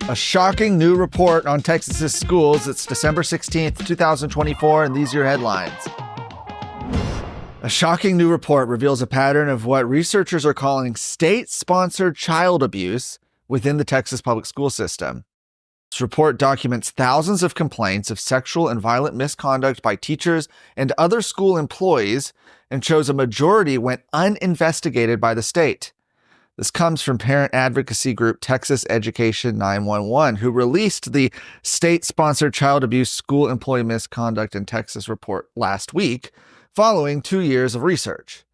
A shocking new report on Texas's schools. It's December 16th, 2024, and these are your headlines. A shocking new report reveals a pattern of what researchers are calling state-sponsored child abuse within the Texas public school system. This report documents thousands of complaints of sexual and violent misconduct by teachers and other school employees and shows a majority went uninvestigated by the state. This comes from parent advocacy group Texas Education 911, who released the state-sponsored child abuse school employee misconduct in Texas report last week, following 2 years of research.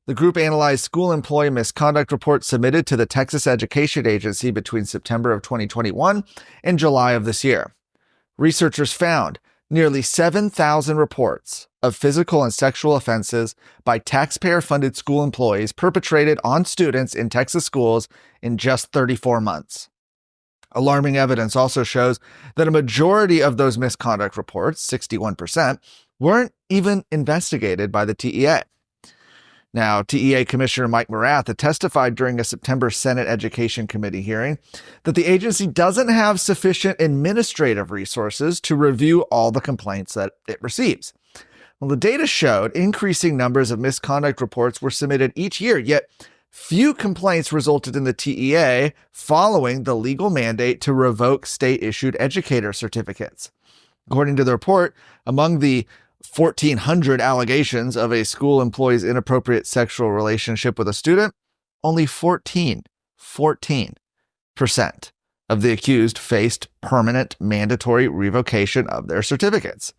The group analyzed school employee misconduct reports submitted to the Texas Education Agency between September of 2021 and July of this year. Researchers found nearly 7,000 reports of physical and sexual offenses by taxpayer-funded school employees perpetrated on students in Texas schools in just 34 months. Alarming evidence also shows that a majority of those misconduct reports, 61%, weren't even investigated by the TEA. Now, TEA Commissioner Mike Morath had testified during a September Senate Education Committee hearing that the agency doesn't have sufficient administrative resources to review all the complaints that it receives. Well, the data showed increasing numbers of misconduct reports were submitted each year, yet few complaints resulted in the TEA following the legal mandate to revoke state-issued educator certificates. According to the report, among the 1,400 allegations of a school employee's inappropriate sexual relationship with a student, only 14% of the accused faced permanent mandatory revocation of their certificates.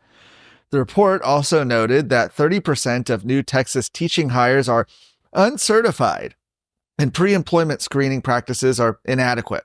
The report also noted that 30% of new Texas teaching hires are uncertified and pre-employment screening practices are inadequate.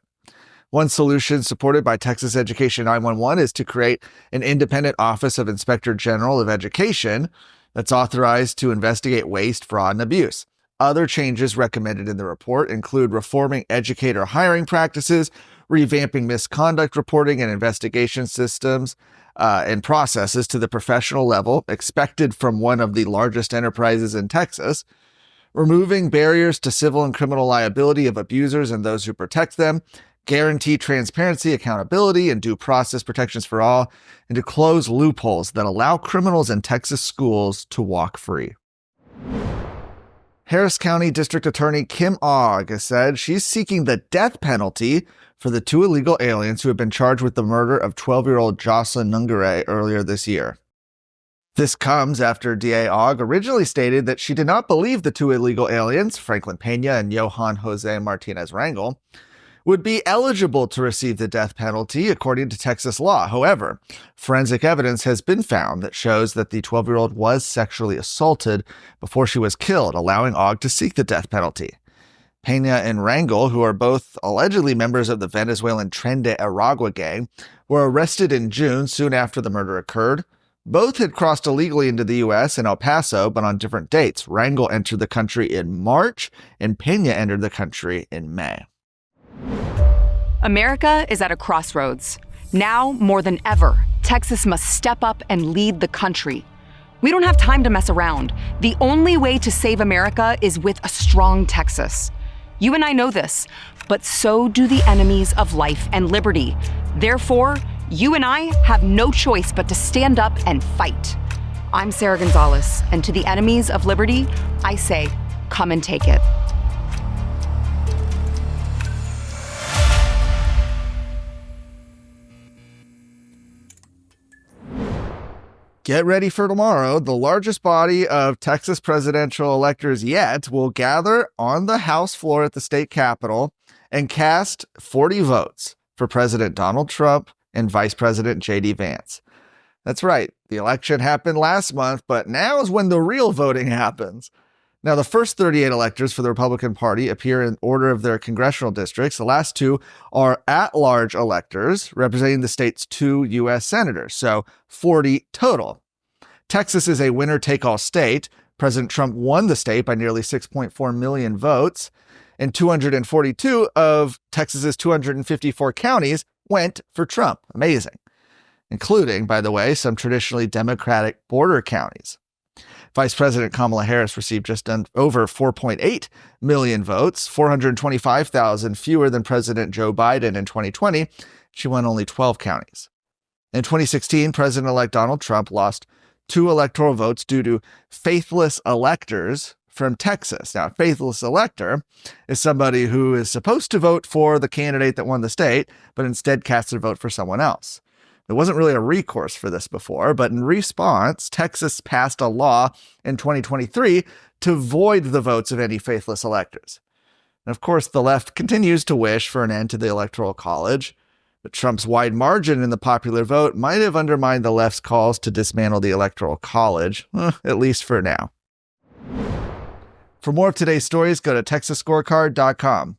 One solution supported by Texas Education 911 is to create an independent Office of Inspector General of Education that's authorized to investigate waste, fraud, and abuse. Other changes recommended in the report include reforming educator hiring practices, revamping misconduct reporting and investigation systems and processes to the professional level expected from one of the largest enterprises in Texas, removing barriers to civil and criminal liability of abusers and those who protect them, guarantee transparency, accountability, and due process protections for all, and to close loopholes that allow criminals in Texas schools to walk free. Harris County District Attorney Kim Ogg has said she's seeking the death penalty for the 2 illegal aliens who have been charged with the murder of 12-year-old Jocelyn Nungaray earlier this year. This comes after DA Ogg originally stated that she did not believe the 2 illegal aliens, Franklin Pena and Johan Jose Martinez Rangel, would be eligible to receive the death penalty according to Texas law. However, forensic evidence has been found that shows that the 12-year-old was sexually assaulted before she was killed, allowing Ogg to seek the death penalty. Pena and Rangel, who are both allegedly members of the Venezuelan Tren de Aragua gang, were arrested in June soon after the murder occurred. Both had crossed illegally into the U.S. in El Paso, but on different dates. Rangel entered the country in March, and Pena entered the country in May. America is at a crossroads. Now, more than ever, Texas must step up and lead the country. We don't have time to mess around. The only way to save America is with a strong Texas. You and I know this, but so do the enemies of life and liberty. Therefore, you and I have no choice but to stand up and fight. I'm Sarah Gonzalez, and to the enemies of liberty, I say, come and take it. Get ready for tomorrow. The largest body of Texas presidential electors yet will gather on the House floor at the state capitol and cast 40 votes for President Donald Trump and Vice President J.D. Vance. That's right. The election happened last month, but now is when the real voting happens. Now, the first 38 electors for the Republican Party appear in order of their congressional districts. The last 2 are at-large electors representing the state's 2 U.S. senators, so 40 total. Texas is a winner-take-all state. President Trump won the state by nearly 6.4 million votes, and 242 of Texas's 254 counties went for Trump. Amazing. Including, by the way, some traditionally Democratic border counties. Vice President Kamala Harris received just over 4.8 million votes, 425,000 fewer than President Joe Biden in 2020. She won only 12 counties. In 2016, President-elect Donald Trump lost 2 electoral votes due to faithless electors from Texas. Now, a faithless elector is somebody who is supposed to vote for the candidate that won the state, but instead casts their vote for someone else. There wasn't really a recourse for this before, but in response, Texas passed a law in 2023 to void the votes of any faithless electors. And of course, the left continues to wish for an end to the Electoral College, but Trump's wide margin in the popular vote might have undermined the left's calls to dismantle the Electoral College, at least for now. For more of today's stories, go to TexasScorecard.com.